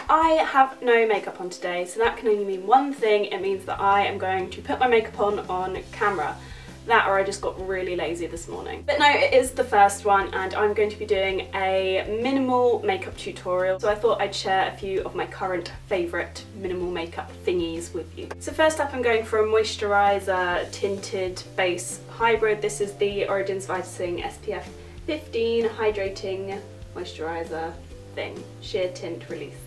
I have no makeup on today, so that can only mean one thing. It means that I am going to put my makeup on camera. That, or I just got really lazy this morning. But no, it is the first one, and I'm going to be doing a minimal makeup tutorial. So I thought I'd share a few of my current favourite minimal makeup thingies with you. So first up, I'm going for a Moisturiser tinted base hybrid. This is the Origins Vitazing SPF 15 hydrating moisturiser thing, sheer tint release.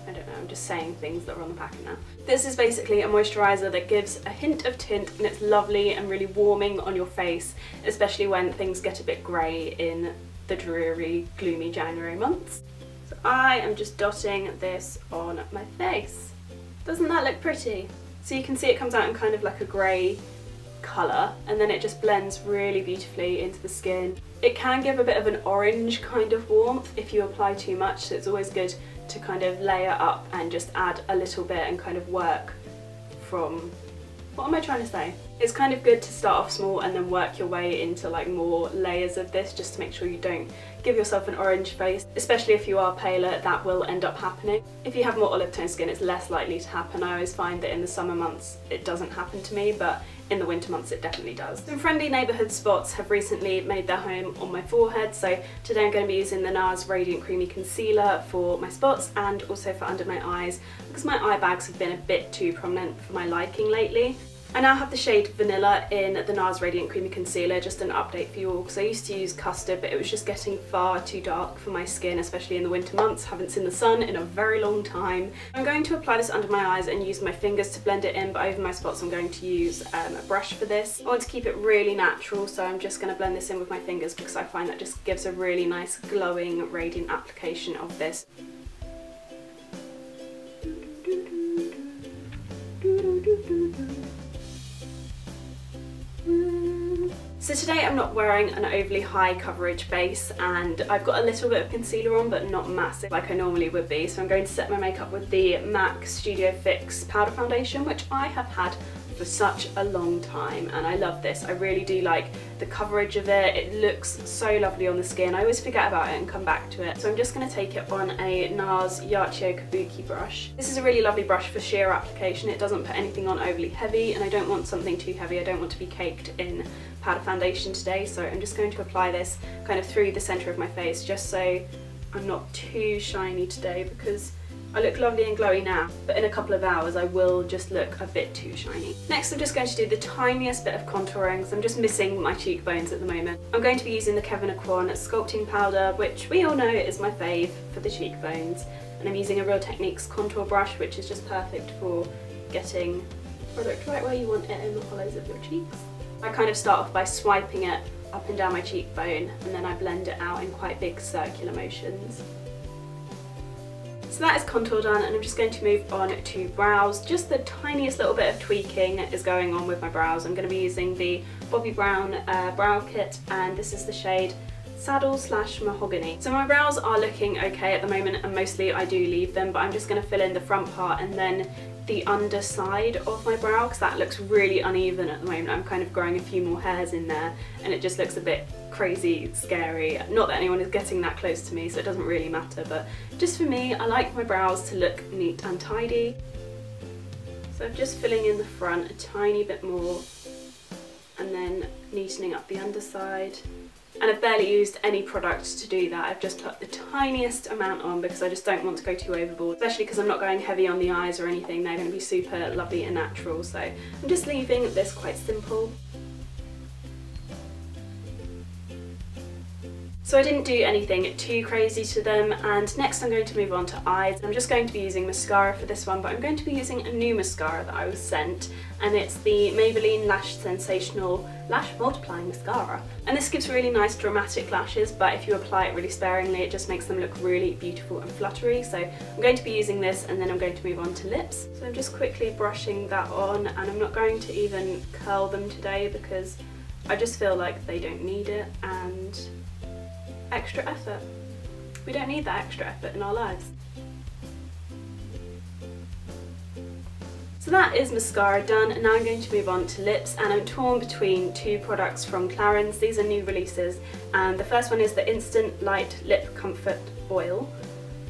I don't know, I'm just saying things that are on the packet now. This is basically a moisturiser that gives a hint of tint, and it's lovely and really warming on your face, especially when things get a bit grey in the dreary, gloomy January months. So I am just dotting this on my face. Doesn't that look pretty? So you can see it comes out in kind of like a grey colour, and then it just blends really beautifully into the skin. It can give a bit of an orange kind of warmth if you apply too much, so it's always good to kind of layer up and just add a little bit and kind of work from, what am I trying to say? It's kind of good to start off small and then work your way into like more layers of this, just to make sure you don't give yourself an orange face, especially if you are paler. That will end up happening. If you have more olive tone skin, it's less likely to happen. I always find that in the summer months it doesn't happen to me, but in the winter months it definitely does. Some friendly neighbourhood spots have recently made their home on my forehead, so today I'm going to be using the Nars Radiant Creamy Concealer for my spots and also for under my eyes, because my eye bags have been a bit too prominent for my liking lately. I now have the shade Vanilla in the Nars Radiant Creamy Concealer. Just an update for you all, because I used to use Custard, but it was just getting far too dark for my skin, especially in the winter months. Haven't seen the sun in a very long time. I'm going to apply this under my eyes and use my fingers to blend it in, but over my spots I'm going to use a brush for this. I want to keep it really natural, so I'm just going to blend this in with my fingers, because I find that just gives a really nice glowing, radiant application of this. So today I'm not wearing an overly high coverage base, and I've got a little bit of concealer on, but not massive like I normally would be. So I'm going to set my makeup with the MAC Studio Fix powder foundation, which I have had for such a long time, and I love this. I really do like the coverage of it. It looks so lovely on the skin. I always forget about it and come back to it. So I'm just going to take it on a Nars Yachiyo Kabuki brush. This is a really lovely brush for sheer application. It doesn't put anything on overly heavy, and I don't want something too heavy. I don't want to be caked in powder foundation today, so I'm just going to apply this kind of through the centre of my face, just so I'm not too shiny today, because I look lovely and glowy now, but in a couple of hours I will just look a bit too shiny. Next I'm just going to do the tiniest bit of contouring, so I'm just missing my cheekbones at the moment. I'm going to be using the Kevyn Sculpting powder, which we all know is my fave for the cheekbones, and I'm using a Real Techniques contour brush, which is just perfect for getting product right where you want it in the hollows of your cheeks. I kind of start off by swiping it up and down my cheekbone, and then I blend it out in quite big circular motions. So that is contour done, and I'm just going to move on to brows. Just the tiniest little bit of tweaking is going on with my brows. I'm going to be using the Bobbi Brown brow kit, and this is the shade Saddle/Mahogany. So my brows are looking okay at the moment, and mostly I do leave them, but I'm just going to fill in the front part and then the underside of my brow, because that looks really uneven at the moment. I'm kind of growing a few more hairs in there, and it just looks a bit crazy, scary. Not that anyone is getting that close to me, so it doesn't really matter, but just for me, I like my brows to look neat and tidy. So I'm just filling in the front a tiny bit more, and then neatening up the underside. And I've barely used any product to do that. I've just put the tiniest amount on, because I just don't want to go too overboard, especially because I'm not going heavy on the eyes or anything. They're going to be super lovely and natural, so I'm just leaving this quite simple. So I didn't do anything too crazy to them, and next I'm going to move on to eyes. I'm just going to be using mascara for this one, but I'm going to be using a new mascara that I was sent, and it's the Maybelline Lash Sensational Lash Multiplying Mascara. And this gives really nice dramatic lashes, but if you apply it really sparingly, it just makes them look really beautiful and fluttery. So I'm going to be using this, and then I'm going to move on to lips. So I'm just quickly brushing that on, and I'm not going to even curl them today, because I just feel like they don't need it, and extra effort. We don't need that extra effort in our lives. So that is mascara done, and now I'm going to move on to lips, and I'm torn between two products from Clarins. These are new releases, and the first one is the Instant Light Lip Comfort Oil.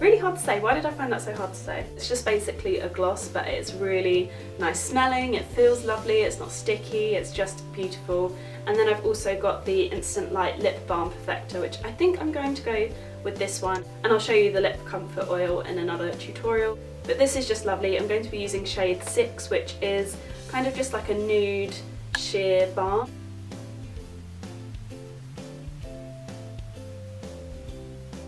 really hard to say. Why did I find that so hard to say? It's just basically a gloss, but it's really nice smelling, it feels lovely, it's not sticky, it's just beautiful. And then I've also got the Instant Light Lip Balm Perfector, which I think I'm going to go with this one, and I'll show you the lip comfort oil in another tutorial. But this is just lovely. I'm going to be using shade 6, which is kind of just like a nude sheer balm.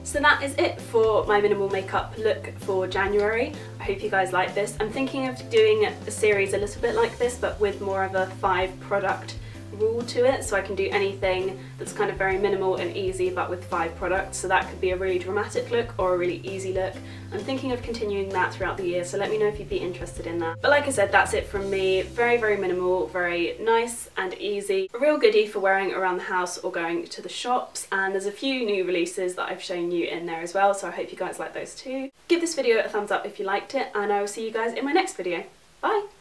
So that is it for my minimal makeup look for January. I hope you guys like this. I'm thinking of doing a series a little bit like this, but with more of a 5 product rule to it, so I can do anything that's kind of very minimal and easy but with 5 products. So that could be a really dramatic look or a really easy look. I'm thinking of continuing that throughout the year, so let me know if you'd be interested in that. But like I said, that's it from me. Very, very minimal, very nice and easy. A real goodie for wearing around the house or going to the shops, and there's a few new releases that I've shown you in there as well, so I hope you guys like those too. Give this video a thumbs up if you liked it, and I will see you guys in my next video. Bye!